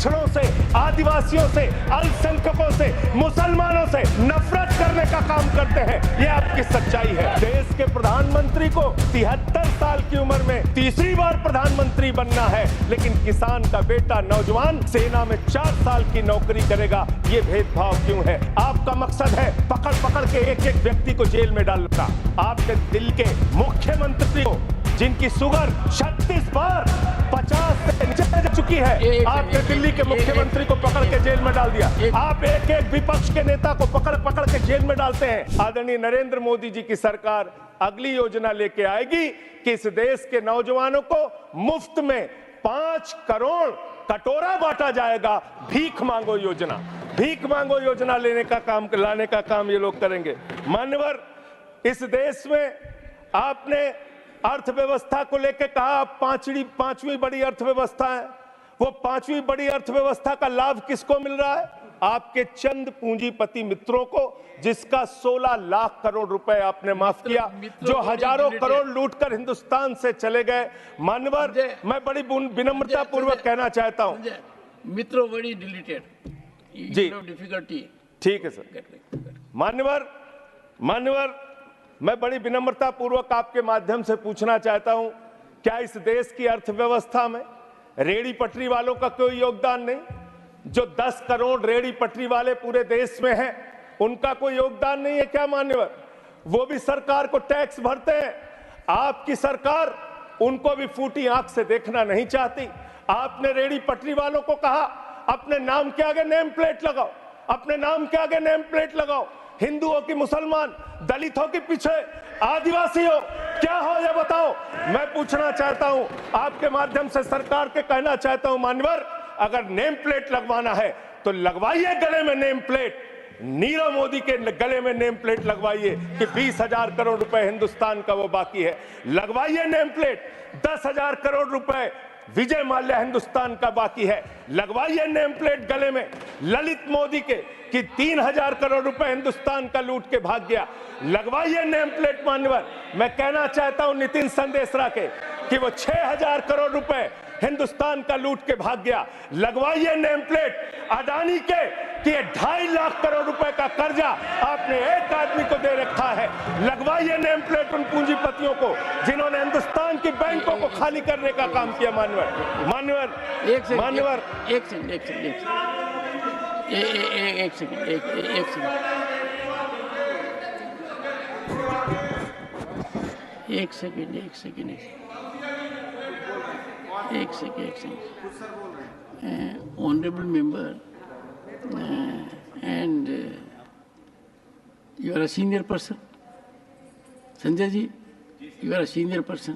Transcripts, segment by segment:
पिछड़ों से, आदिवासियों से, अल्पसंख्यकों से, मुसलमानों से नफरत करने का काम करते हैं। ये आपकी सच्चाई है। देश के प्रधानमंत्री को 73 साल की उम्र में तीसरी बार प्रधानमंत्री बनना है, लेकिन किसान का बेटा नौजवान सेना में 4 साल की नौकरी करेगा। ये भेदभाव क्यों है? आपका मकसद है पकड़ पकड़ के एक एक व्यक्ति को जेल में डालना। आपने दिल्ली के मुख्यमंत्री को, जिनकी शुगर 36 बार 50 से नीचे जा चुकी है, आपने दिल्ली के मुख्यमंत्री को पकड़ के जेल में डाल दिया। आप एक एक विपक्ष के नेता को पकड़ पकड़ के जेल में डालते हैं। आदरणीय नरेंद्र मोदी जी की सरकार अगली योजना लेके आएगी कि इस देश के नौजवानों को मुफ्त में 5 करोड़ कटोरा बांटा जाएगा। भीख मांगो योजना, भीख मांगो योजना लाने का काम ये लोग करेंगे। मान्यवर, इस देश में आपने अर्थव्यवस्था को लेकर कहा पांचवी बड़ी अर्थव्यवस्था है। वो 5वीं बड़ी अर्थव्यवस्था का लाभ किसको मिल रहा है? आपके चंद पूंजीपति मित्रों को, जिसका 16 लाख करोड़ रुपए आपने माफ किया, जो हजारों करोड़ लूटकर हिंदुस्तान से चले गए। मान्यवर, मैं बड़ी विनम्रता पूर्वक कहना चाहता हूं, मित्रों बड़ी डिलीटेड जी, डिफिकल्टी। ठीक है सर। मान्यवर, मैं बड़ी विनम्रता पूर्वक आपके माध्यम से पूछना चाहता हूं, क्या इस देश की अर्थव्यवस्था में रेहड़ी पटरी वालों का कोई योगदान नहीं? जो 10 करोड़ रेहड़ी पटरी वाले पूरे देश में हैं, उनका कोई योगदान नहीं है क्या? मान्यवर, वो भी सरकार को टैक्स भरते हैं। आपकी सरकार उनको भी फूटी आंख से देखना नहीं चाहती। आपने रेहड़ी पटरी वालों को कहा अपने नाम के आगे नेम प्लेट लगाओ, अपने नाम के आगे नेम प्लेट लगाओ। हिंदुओं की, मुसलमान, दलितों के पीछे आदिवासी हो, क्या हो ये बताओ। मैं पूछना चाहता हूं, आपके माध्यम से सरकार के कहना चाहता हूं, मान्यवर, अगर नेम प्लेट लगवाना है तो लगवाइए गले में नेम प्लेट। नीरव मोदी के गले में नेम प्लेट लगवाइए कि 20,000 करोड़ रुपए हिंदुस्तान का वो बाकी है। लगवाइए नेम प्लेट। 10,000 करोड़ रुपए विजय माल्या हिंदुस्तान का बाकी है। लगवाइए नेम प्लेट गले में ललित मोदी के कि 3,000 करोड़ रुपए हिंदुस्तान का लूट के भाग गया। लगवाइए नेम प्लेट। मान्यवर, मैं कहना चाहता हूं नितिन संदेशरा के कि वो 6,000 करोड़ रुपए हिंदुस्तान का लूट के भाग गया। लगवाइए नेम प्लेट अडानी के कि 2.5 लाख करोड़ रुपए का कर्जा आपने एक आदमी को दे रखा है। लगवाइए नेम प्लेट उन पूंजीपतियों को जिन्होंने हिंदुस्तान की बैंकों को खाली करने का काम किया। एक second. Honorable member, and you are a senior person. Sanjay ji, you are a senior person.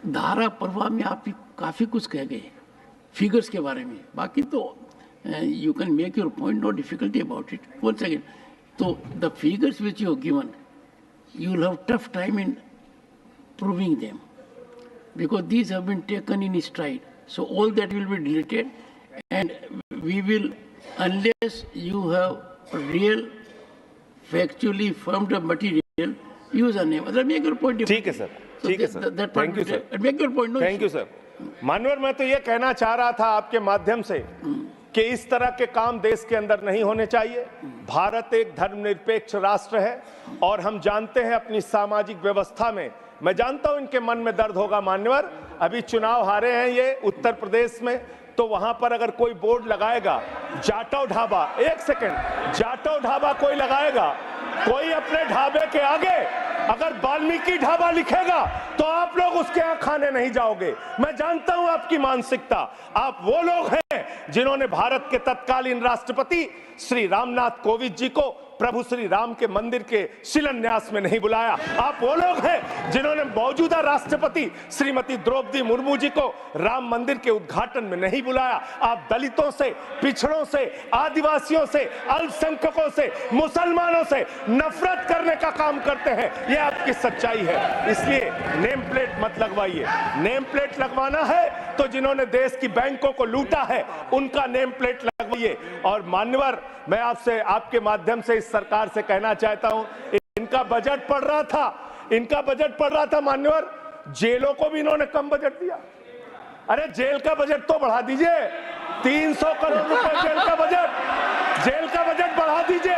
धारा प्रवाह में आप काफी कुछ कह गए फिगर्स के बारे में। बाकी तो you can make your point, no difficulty about it. One second. So the figures which you have given, you will have tough time in proving them, because these have been taken in stride. So all that will be deleted, and we will, unless you have real, factually firmed up material, use a name. Other make your point. ठीक है sir, ठीक है sir. Thank you sir. Make your point. Thank you sir. मानवर, मैं तो ये कहना चाह रहा था आपके माध्यम से कि इस तरह के काम देश के अंदर नहीं होने चाहिए। भारत एक धर्मनिरपेक्ष राष्ट्र है और हम जानते हैं अपनी सामाजिक व्यवस्था में, मैं जानता हूं इनके मन में दर्द होगा। मान्यवर, अभी चुनाव हारे हैं ये उत्तर प्रदेश में, तो वहां पर अगर कोई बोर्ड लगाएगा जाटव ढाबा, एक सेकंड, जाटव ढाबा कोई लगाएगा, कोई अपने ढाबे के आगे अगर वाल्मीकि ढाबा लिखेगा तो आप लोग उसके यहां खाने नहीं जाओगे। मैं जानता हूं आपकी मानसिकता। आप वो लोग हैं जिन्होंने भारत के तत्कालीन राष्ट्रपति श्री रामनाथ कोविंद जी को प्रभु श्री राम के मंदिर के शिलान्यास में नहीं बुलाया। आप वो लोग हैं जिन्होंने मौजूदा राष्ट्रपति श्रीमती द्रौपदी मुर्मू जी को राम मंदिर के उद्घाटन में नहीं बुलाया। आप दलितों से, पिछड़ों से, आदिवासियों से, अल्पसंख्यकों से, मुसलमानों से नफरत करने का काम करते हैं। ये आपकी सच्चाई है। इसलिए नेम प्लेट मत लगवाइए। नेम प्लेट लगवाना है तो जिन्होंने देश की बैंकों को लूटा है उनका नेम प्लेट लगवाइए। और मान्यवर, मैं आपसे, आपके माध्यम से इस सरकार से कहना चाहता हूं, इनका बजट पढ़ रहा था मान्यवर, जेलों को भी इन्होंने कम बजट दिया। अरे जेल का बजट तो बढ़ा दीजिए, 300 करोड़ रुपए जेल का बजट बढ़ा दीजिए।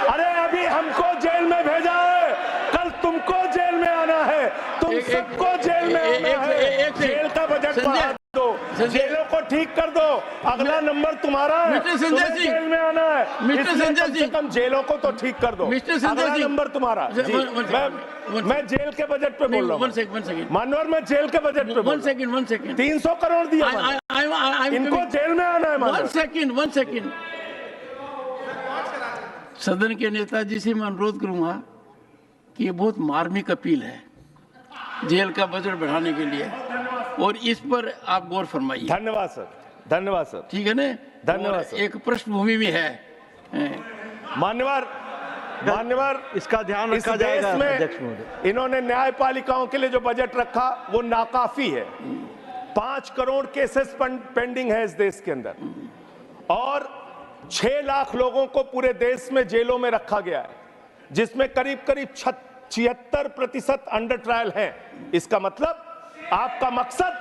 अरे अभी हमको जेल में भेजा है, कल तुमको जेल में आना है, तुम सबको जेल में आना है। जेल का बजट बढ़ा दो, जेलों को ठीक कर दो, अगला नंबर तुम्हारा है, तुम्हें जेल में आना है, इसलिए कम से कम जेलों को तो ठीक कर दो, अगला नंबर तुम्हारा। मैं जेल के बजट पे बोल रहा हूँ मानवर, मैं जेल के बजट पे बोल रहा हूँ। 300 करोड़ दिया, इनको जेल में आना है। वन सेकंड सदन के नेताजी से मैं अनुरोध करूंगा कि ये बहुत मार्मिक अपील है जेल का बजट बढ़ाने के लिए, और इस पर आप गौर फरमाइए। धन्यवाद सर, धन्यवाद सर। ठीक है ना, धन्यवाद सर। एक पृष्ठभूमि भी है मान्यवर, इसका ध्यान रखा जाएगा। में इन्होंने न्यायपालिकाओं के लिए जो बजट रखा वो नाकाफी है। 5 करोड़ केसेस पेंडिंग है इस देश के अंदर, और 6 लाख लोगों को पूरे देश में जेलों में रखा गया है, जिसमें करीब 76% अंडर ट्रायल हैं। इसका मतलब आपका मकसद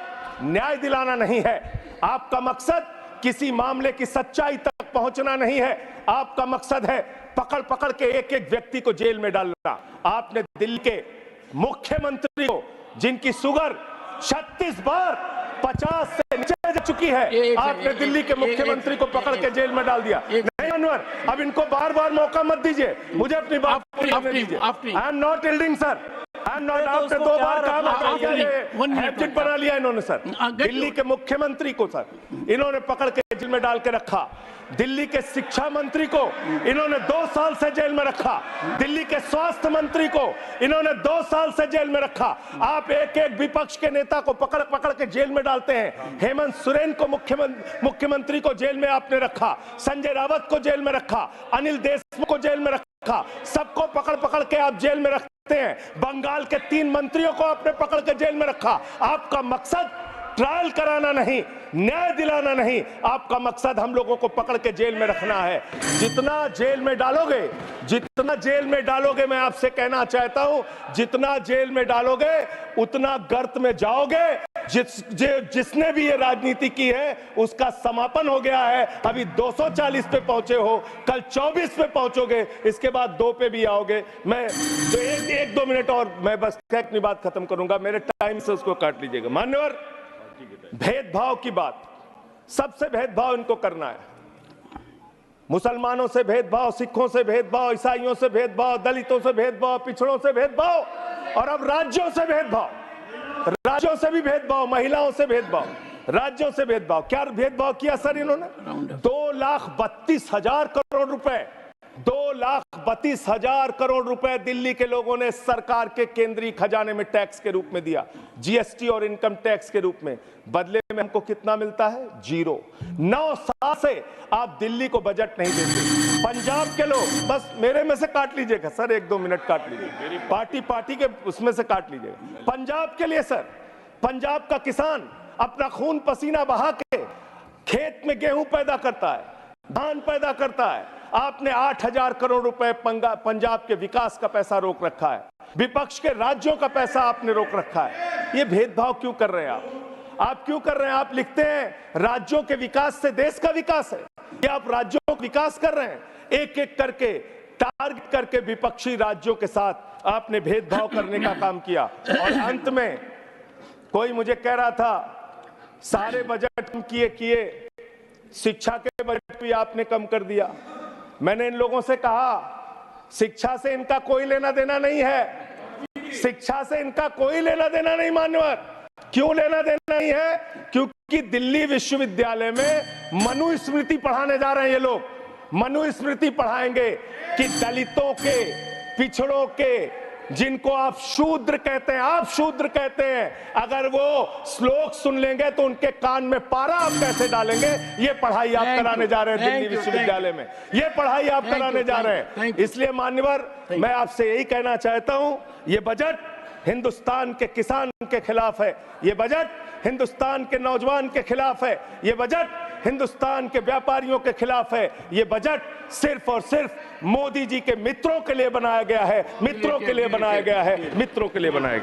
न्याय दिलाना नहीं है, आपका मकसद किसी मामले की सच्चाई तक पहुंचना नहीं है, आपका मकसद है पकड़ पकड़ के एक एक व्यक्ति को जेल में डालना। आपने दिल्ली के मुख्यमंत्री को, जिनकी शुगर 36 बार 50 से नीचे जा चुकी है, आपने दिल्ली के मुख्यमंत्री को पकड़ के जेल में डाल दिया। नहीं अनवर, अब इनको बार बार मौका मत दीजिए, मुझे अपनी बात पूरी दीजिए। I am not yielding sir, I am not. आपने 2 बार कहा, हैबिट बना लिया इन्होंने सर। दिल्ली के मुख्यमंत्री को सर इन्होंने पकड़ के जेल में डाल के रखा, दिल्ली के शिक्षा मंत्री को इन्होंने 2 साल से जेल में रखा, दिल्ली के स्वास्थ्य मंत्री को इन्होंने 2 साल से जेल में रखा। आप एक एक विपक्ष के नेता को पकड़ पकड़ के जेल में डालते हैं। हेमंत सोरेन को मुख्यमंत्री को जेल में आपने रखा, संजय रावत को जेल में रखा, अनिल देशमुख को जेल में रखा, सबको पकड़ पकड़ के आप जेल में रखते हैं। बंगाल के 3 मंत्रियों को आपने पकड़ के जेल में रखा। आपका मकसद ट्रायल कराना नहीं, न्याय दिलाना नहीं, आपका मकसद हम लोगों को पकड़ के जेल में रखना है। जितना जेल में डालोगे, मैं आपसे कहना चाहता हूं, जितना जेल में डालोगे उतना गर्त में जाओगे। जिसने भी ये राजनीति की है उसका समापन हो गया है। अभी 240 पे पहुंचे हो, कल 24 पे पहुंचोगे, इसके बाद 2 पे भी आओगे। मैं तो 1-2 मिनट और मैं बस अपनी बात खत्म करूंगा, मेरे टाइम से उसको काट लीजिएगा। मान्यवर, भेदभाव की बात, सबसे भेदभाव इनको करना है। मुसलमानों से भेदभाव, सिखों से भेदभाव, ईसाइयों से भेदभाव, दलितों से भेदभाव, पिछड़ों से भेदभाव, और अब राज्यों से भेदभाव, राज्यों से भी भेदभाव, महिलाओं से भेदभाव, राज्यों से भेदभाव। क्या भेदभाव किया सर इन्होंने? 2,32,000 करोड़ रुपए, 2,32,000 करोड़ रुपए दिल्ली के लोगों ने सरकार के केंद्रीय खजाने में टैक्स के रूप में दिया, जीएसटी और इनकम टैक्स के रूप में। बदले में हमको कितना मिलता है? 0। 9 साल से आप दिल्ली को बजट नहीं देते। पंजाब के लोग, बस मेरे में से काट लीजिएगा सर, 1-2 मिनट काट लीजिए, पार्टी के उसमें से काट लीजिएगा। पंजाब के लिए सर, पंजाब का किसान अपना खून पसीना बहा के खेत में गेहूं पैदा करता है, धान पैदा करता है। आपने 8,000 करोड़ रुपए पंजाब के विकास का पैसा रोक रखा है, विपक्ष के राज्यों का पैसा आपने रोक रखा है। ये भेदभाव क्यों कर रहे हैं आप क्यों कर रहे हैं? आप लिखते हैं राज्यों के विकास से देश का विकास है, क्या आप राज्यों का विकास कर रहे हैं? एक एक करके टारगेट करके विपक्षी राज्यों के साथ आपने भेदभाव करने का काम किया। और अंत में कोई मुझे कह रहा था सारे बजट किए, शिक्षा के बजट भी आपने कम कर दिया। मैंने इन लोगों से कहा शिक्षा से इनका कोई लेना देना नहीं है, शिक्षा से इनका कोई लेना देना नहीं। मान्यवर, क्यों लेना देना नहीं है? क्योंकि दिल्ली विश्वविद्यालय में मनुस्मृति पढ़ाने जा रहे हैं ये लोग। मनुस्मृति पढ़ाएंगे कि दलितों के, पिछड़ों के, जिनको आप शूद्र कहते हैं, अगर वो श्लोक सुन लेंगे तो उनके कान में पारा आप कैसे डालेंगे? ये पढ़ाई आप कराने जा रहे हैं दिल्ली विश्वविद्यालय में, ये पढ़ाई आप कराने जा रहे हैं। इसलिए मान्यवर, मैं आपसे यही कहना चाहता हूं, ये बजट हिंदुस्तान के किसान के खिलाफ है, ये बजट हिंदुस्तान के नौजवान के खिलाफ है, ये बजट हिंदुस्तान के व्यापारियों के खिलाफ है, ये बजट सिर्फ और सिर्फ मोदी जी के मित्रों के लिए बनाया गया है, मित्रों के लिए बनाया गया है, मित्रों के लिए बनाया गया।